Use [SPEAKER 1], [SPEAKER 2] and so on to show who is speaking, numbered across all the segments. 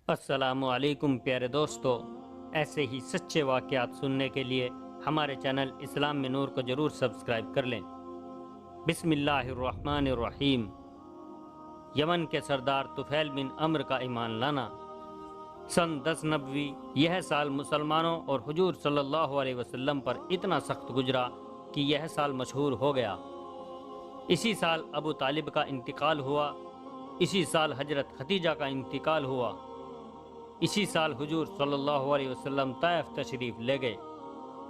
[SPEAKER 1] السلام علیکم پیارے دوستو، ایسے ہی سچے واقعات سننے کے لیے ہمارے چینل اسلام میں نور کو ضرور سبسکرائب کر لیں۔ بسم اللہ الرحمن الرحیم۔ یمن کے سردار طفیل بن عمرو کا ایمان لانا۔ سن 10 نبوی یہ سال مسلمانوں اور حضور صلی اللہ علیہ وسلم پر اتنا سخت گزرا کہ یہ سال مشہور ہو گیا۔ اسی سال ابو طالب کا انتقال ہوا، اسی سال حضرت ختیجہ کا انتقال ہوا، اسی سال حضور صلی اللہ علیہ وسلم طائف تشریف لے گئے،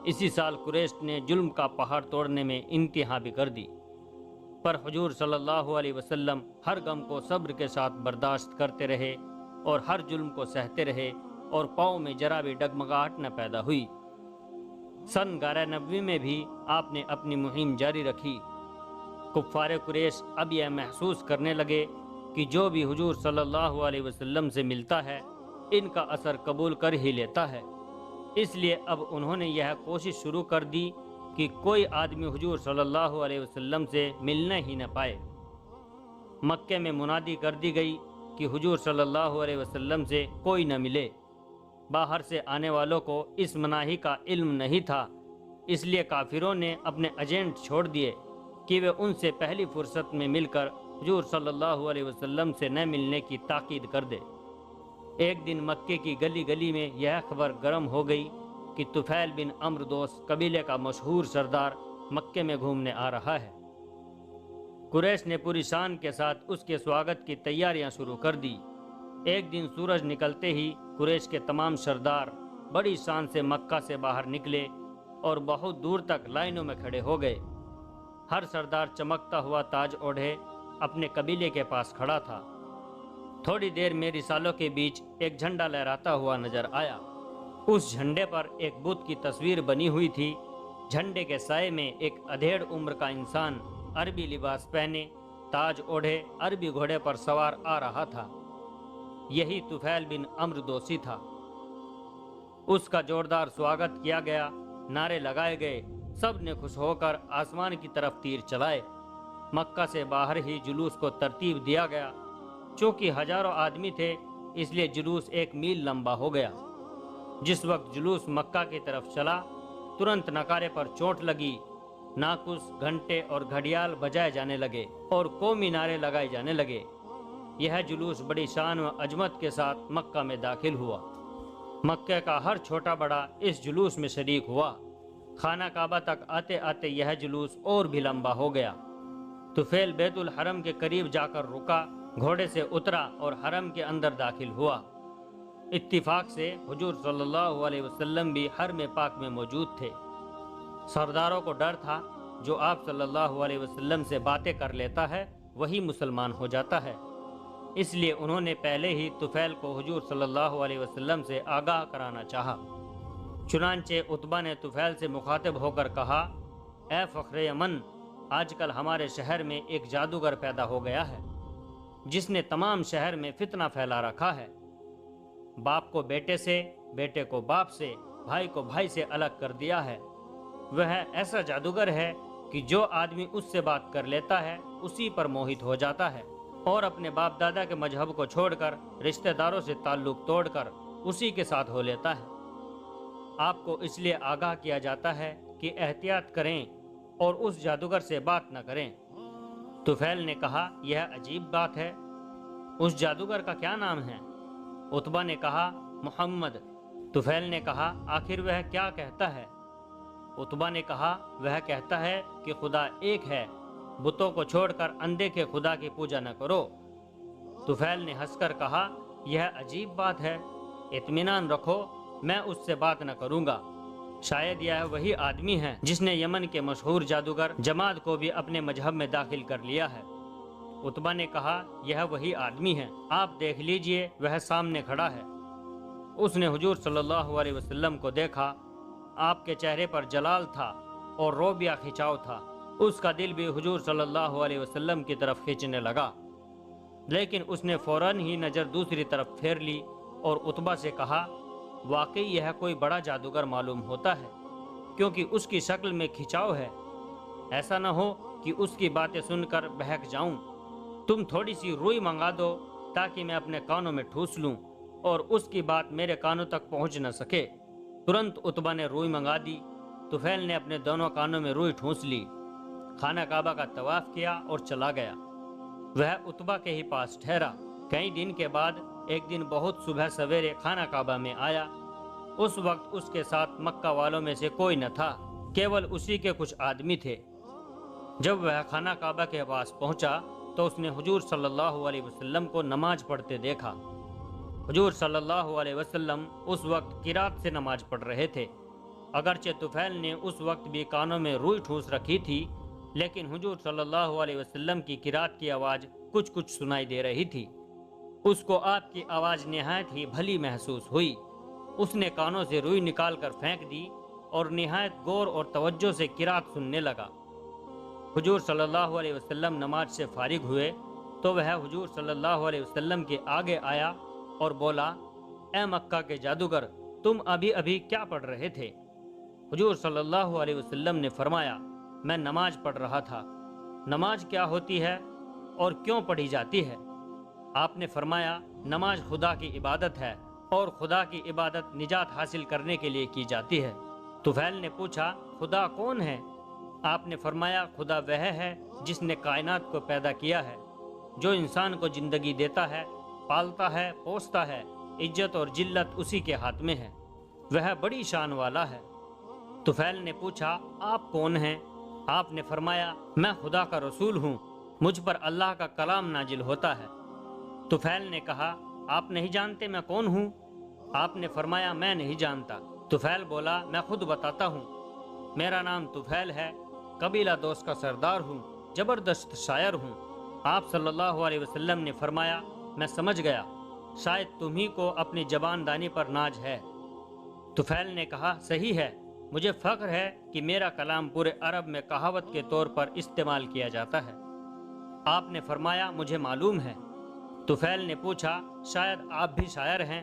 [SPEAKER 1] اسی سال قریش نے ظلم کا پہاڑ توڑنے میں انتہا بھی کر دی، پر حضور صلی اللہ علیہ وسلم ہر غم کو صبر کے ساتھ برداشت کرتے رہے اور ہر ظلم کو سہتے رہے اور پاؤں میں ذرا بھی ڈگمگاہٹ نہ پیدا ہوئی۔ سن 11 نبوی میں بھی آپ نے اپنی مہم جاری رکھی۔ کفار قریش اب یہ محسوس کرنے لگے کہ جو بھی حضور صلی اللہ علیہ وسلم سے ملتا ہے ان کا اثر قبول کر ہی لیتا ہے، اس لیے اب انہوں نے یہ کوشش شروع کر دی کہ کوئی آدمی حضور صلی اللہ علیہ وسلم سے ملنے ہی نہ پائے۔ مکے میں منادی کر دی گئی کہ حضور صلی اللہ علیہ وسلم سے کوئی نہ ملے۔ باہر سے آنے والوں کو اس مناہی کا علم نہیں تھا، اس لیے کافروں نے اپنے ایجنٹ چھوڑ دیے کہ وہ ان سے پہلی فرصت میں مل کر حضور صلی اللہ علیہ وسلم سے نہ ملنے کی تاکید کر دے۔ ایک دن مکے کی گلی گلی میں یہ خبر گرم ہو گئی کہ طفیل بن عمرو دوس قبیلے کا مشہور سردار مکے میں گھومنے آ رہا ہے۔ قریش نے پوری شان کے ساتھ اس کے سواگت کی تیاریاں شروع کر دی۔ ایک دن سورج نکلتے ہی قریش کے تمام سردار بڑی شان سے مکہ سے باہر نکلے اور بہت دور تک لائنوں میں کھڑے ہو گئے۔ ہر سردار چمکتا ہوا تاج اوڑھے اپنے قبیلے کے پاس کھڑا تھا۔ تھوڑی دیر میں رسالوں کے بیچ ایک جھنڈا لہراتا ہوا نظر آیا۔ اس جھنڈے پر ایک بت کی تصویر بنی ہوئی تھی۔ جھنڈے کے سائے میں ایک ادھیڑ عمر کا انسان عربی لباس پہنے، تاج اوڑھے، عربی گھوڑے پر سوار آ رہا تھا۔ یہی طفیل بن عمرو دوسی تھا۔ اس کا زوردار سواگت کیا گیا، نعرے لگائے گئے، سب نے خوش ہو کر آسمان کی طرف تیر چلائے۔ مکہ سے باہر ہی جلوس کو ترتیب دیا گیا۔ چونکہ ہزاروں آدمی تھے اس لیے جلوس 1 میل لمبا ہو گیا۔ جس وقت جلوس مکہ کی طرف چلا ترنت نکارے پر چوٹ لگی، ناقوس، گھنٹے اور گھڑیال بجائے جانے لگے اور قومی نعرے لگائے جانے لگے۔ یہ جلوس بڑی شان و عظمت کے ساتھ مکہ میں داخل ہوا۔ مکہ کا ہر چھوٹا بڑا اس جلوس میں شریک ہوا۔ خانہ کعبہ تک آتے آتے یہ جلوس اور بھی لمبا ہو گیا۔ طفیل بیت الحرم کے قریب جا کر رکا، گھوڑے سے اترا اور حرم کے اندر داخل ہوا۔ اتفاق سے حضور صلی اللہ علیہ وسلم بھی حرم پاک میں موجود تھے۔ سرداروں کو ڈر تھا جو آپ صلی اللہ علیہ وسلم سے باتیں کر لیتا ہے وہی مسلمان ہو جاتا ہے، اس لیے انہوں نے پہلے ہی طفیل کو حضور صلی اللہ علیہ وسلم سے آگاہ کرانا چاہا۔ چنانچہ عتبہ نے طفیل سے مخاطب ہو کر کہا، اے فخر یمن، آج کل ہمارے شہر میں ایک جادوگر پیدا ہو گیا ہے جس نے تمام شہر میں فتنہ پھیلا رکھا ہے۔ باپ کو بیٹے سے، بیٹے کو باپ سے، بھائی کو بھائی سے الگ کر دیا ہے۔ وہ ایسا جادوگر ہے کہ جو آدمی اس سے بات کر لیتا ہے اسی پر موہت ہو جاتا ہے اور اپنے باپ دادا کے مذہب کو چھوڑ کر رشتہ داروں سے تعلق توڑ کر اسی کے ساتھ ہو لیتا ہے۔ آپ کو اس لیے آگاہ کیا جاتا ہے کہ احتیاط کریں اور اس جادوگر سے بات نہ کریں۔ طفیل نے کہا، یہ عجیب بات ہے، اس جادوگر کا کیا نام ہے؟ عتبہ نے کہا، محمد۔ طفیل نے کہا، آخر وہ کیا کہتا ہے؟ عتبہ نے کہا، وہ کہتا ہے کہ خدا ایک ہے، بتوں کو چھوڑ کر اندیکھے خدا کی پوجا نہ کرو۔ طفیل نے ہنس کر کہا، یہ عجیب بات ہے، اطمینان رکھو، میں اس سے بات نہ کروں گا۔ شاید یہ وہی آدمی ہے جس نے یمن کے مشہور جادوگر جماد کو بھی اپنے مذہب میں داخل کر لیا ہے۔ عتبہ نے کہا، یہ وہی آدمی ہے، آپ دیکھ لیجئے، وہ سامنے کھڑا ہے۔ اس نے حضور صلی اللہ علیہ وسلم کو دیکھا۔ آپ کے چہرے پر جلال تھا اور رعب یا کھچاؤ تھا۔ اس کا دل بھی حضور صلی اللہ علیہ وسلم کی طرف کھینچنے لگا، لیکن اس نے فوراً ہی نظر دوسری طرف پھیر لی اور عتبہ سے کہا، واقعی یہ کوئی بڑا جادوگر معلوم ہوتا ہے، کیونکہ اس کی شکل میں کھچاؤ ہے۔ ایسا نہ ہو کہ اس کی باتیں سن کر بہک جاؤں۔ تم تھوڑی سی روئی منگا دو تاکہ میں اپنے کانوں میں ٹھوس لوں۔ اور اس کی بات میرے کانوں تک پہنچ نہ سکے۔ ترنت عتبہ نے روئی منگا دی۔ طفیل نے اپنے دونوں کانوں میں روئی ٹھونس لی، خانہ کعبہ کا طواف کیا اور چلا گیا۔ وہ عتبہ کے ہی پاس ٹھہرا۔ کئی دن کے بعد ایک دن بہت صبح سویرے خانہ کعبہ میں آیا۔ اس وقت اس کے ساتھ مکہ والوں میں سے کوئی نہ تھا، کیول اسی کے کچھ آدمی تھے۔ جب وہ خانہ کعبہ کے پاس پہنچا تو اس نے حضور صلی اللہ علیہ وسلم کو نماز پڑھتے دیکھا۔ حضور صلی اللہ علیہ وسلم اس وقت قرات سے نماز پڑھ رہے تھے۔ اگرچہ طفیل نے اس وقت بھی کانوں میں روئی ٹھونس رکھی تھی، لیکن حضور صلی اللہ علیہ وسلم کی قرات کی آواز کچھ سنائی دے رہی تھی۔ اس کو آپ کی آواز نہایت ہی بھلی محسوس ہوئی۔ اس نے کانوں سے روئی نکال کر پھینک دی اور نہایت غور اور توجہ سے قرات سننے لگا۔ حضور صلی اللہ علیہ وسلم نماز سے فارغ ہوئے تو وہ حضور صلی اللہ علیہ وسلم کے آگے آیا اور بولا، اے مکہ کے جادوگر، تم ابھی کیا پڑھ رہے تھے؟ حضور صلی اللہ علیہ وسلم نے فرمایا، میں نماز پڑھ رہا تھا۔ نماز کیا ہوتی ہے اور کیوں پڑھی جاتی ہے؟ آپ نے فرمایا، نماز خدا کی عبادت ہے اور خدا کی عبادت نجات حاصل کرنے کے لیے کی جاتی ہے۔ طفیل نے پوچھا، خدا کون ہے؟ آپ نے فرمایا، خدا وہ ہے جس نے کائنات کو پیدا کیا ہے، جو انسان کو زندگی دیتا ہے، پالتا ہے، پوستا ہے، عزت اور ذلت اسی کے ہاتھ میں ہے، وہ بڑی شان والا ہے۔ طفیل نے پوچھا، آپ کون ہیں؟ آپ نے فرمایا، میں خدا کا رسول ہوں، مجھ پر اللہ کا کلام نازل ہوتا ہے۔ طفیل نے کہا، آپ نہیں جانتے میں کون ہوں؟ آپ نے فرمایا، میں نہیں جانتا۔ طفیل بولا، میں خود بتاتا ہوں، میرا نام طفیل ہے، قبیلہ دوست کا سردار ہوں، زبردست شاعر ہوں۔ آپ صلی اللہ علیہ وسلم نے فرمایا، میں سمجھ گیا، شاید تمہیں کو اپنی زبان دانی پر ناز ہے۔ طفیل نے کہا، صحیح ہے، مجھے فخر ہے کہ میرا کلام پورے عرب میں کہاوت کے طور پر استعمال کیا جاتا ہے۔ آپ نے فرمایا، مجھے معلوم ہے۔ طفیل نے پوچھا، شاید آپ بھی شاعر ہیں؟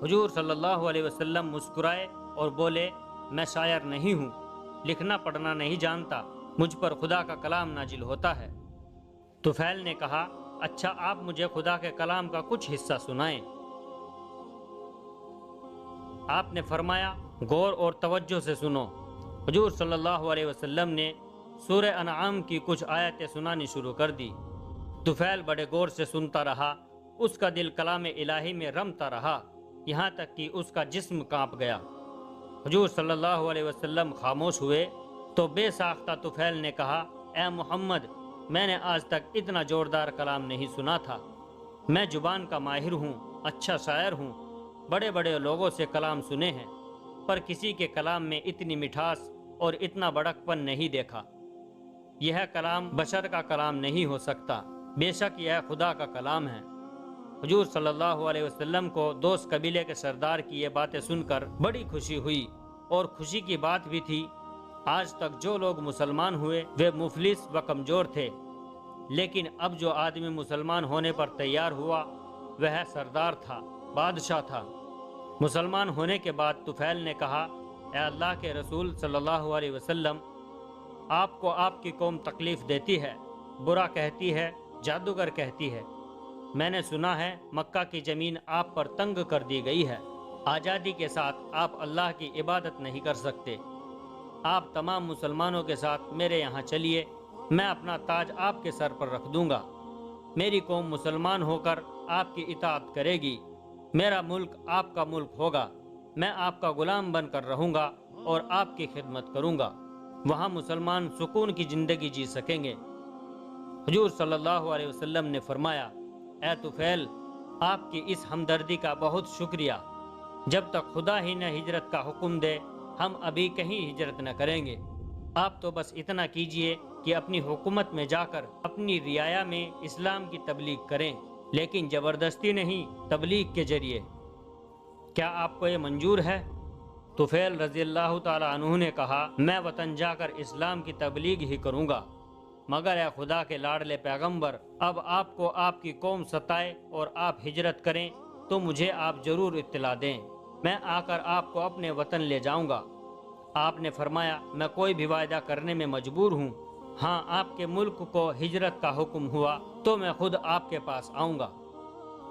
[SPEAKER 1] حضور صلی اللہ علیہ وسلم مسکرائے اور بولے، میں شاعر نہیں ہوں، لکھنا پڑھنا نہیں جانتا، مجھ پر خدا کا کلام نازل ہوتا ہے۔ طفیل نے کہا، اچھا آپ مجھے خدا کے کلام کا کچھ حصہ سنائیں۔ آپ نے فرمایا، غور اور توجہ سے سنو۔ حضور صلی اللہ علیہ وسلم نے سورہ انعام کی کچھ آیتیں سنانی شروع کر دی۔ طفیل بڑے غور سے سنتا رہا، اس کا دل کلام الہی میں رمتا رہا، یہاں تک کہ اس کا جسم کانپ گیا۔ حضور صلی اللہ علیہ وسلم خاموش ہوئے تو بے ساختہ طفیل نے کہا، اے محمد، میں نے آج تک اتنا زوردار کلام نہیں سنا تھا۔ میں زبان کا ماہر ہوں، اچھا شاعر ہوں، بڑے بڑے لوگوں سے کلام سنے ہیں، پر کسی کے کلام میں اتنی مٹھاس اور اتنا بڑک پن نہیں دیکھا۔ یہ کلام بشر کا کلام نہیں ہو سکتا، بے شک یہ خدا کا کلام ہے۔ حضور صلی اللہ علیہ وسلم کو دوست قبیلے کے سردار کی یہ باتیں سن کر بڑی خوشی ہوئی، اور خوشی کی بات بھی تھی، آج تک جو لوگ مسلمان ہوئے وہ مفلس و کمزور تھے، لیکن اب جو آدمی مسلمان ہونے پر تیار ہوا وہ سردار تھا، بادشاہ تھا۔ مسلمان ہونے کے بعد طفیل نے کہا، اے اللہ کے رسول صلی اللہ علیہ وسلم، آپ کو آپ کی قوم تکلیف دیتی ہے، برا کہتی ہے، جادوگر کہتی ہے۔ میں نے سنا ہے مکہ کی زمین آپ پر تنگ کر دی گئی ہے، آزادی کے ساتھ آپ اللہ کی عبادت نہیں کر سکتے۔ آپ تمام مسلمانوں کے ساتھ میرے یہاں چلیے، میں اپنا تاج آپ کے سر پر رکھ دوں گا، میری قوم مسلمان ہو کر آپ کی اطاعت کرے گی، میرا ملک آپ کا ملک ہوگا، میں آپ کا غلام بن کر رہوں گا اور آپ کی خدمت کروں گا، وہاں مسلمان سکون کی زندگی جی سکیں گے۔ حضور صلی اللہ علیہ وسلم نے فرمایا، اے طفیل، آپ کی اس ہمدردی کا بہت شکریہ، جب تک خدا ہی نہ ہجرت کا حکم دے ہم ابھی کہیں ہجرت نہ کریں گے۔ آپ تو بس اتنا کیجئے کہ اپنی حکومت میں جا کر اپنی رعایا میں اسلام کی تبلیغ کریں، لیکن زبردستی نہیں، تبلیغ کے ذریعے۔ کیا آپ کو یہ منظور ہے؟ طفیل رضی اللہ تعالی عنہ نے کہا، میں وطن جا کر اسلام کی تبلیغ ہی کروں گا، مگر اے خدا کے لاڈلے پیغمبر، اب آپ کو آپ کی قوم ستائے اور آپ ہجرت کریں تو مجھے آپ ضرور اطلاع دیں، میں آ کر آپ کو اپنے وطن لے جاؤں گا۔ آپ نے فرمایا، میں کوئی بھی وعدہ کرنے میں مجبور ہوں، ہاں آپ کے ملک کو ہجرت کا حکم ہوا تو میں خود آپ کے پاس آؤں گا۔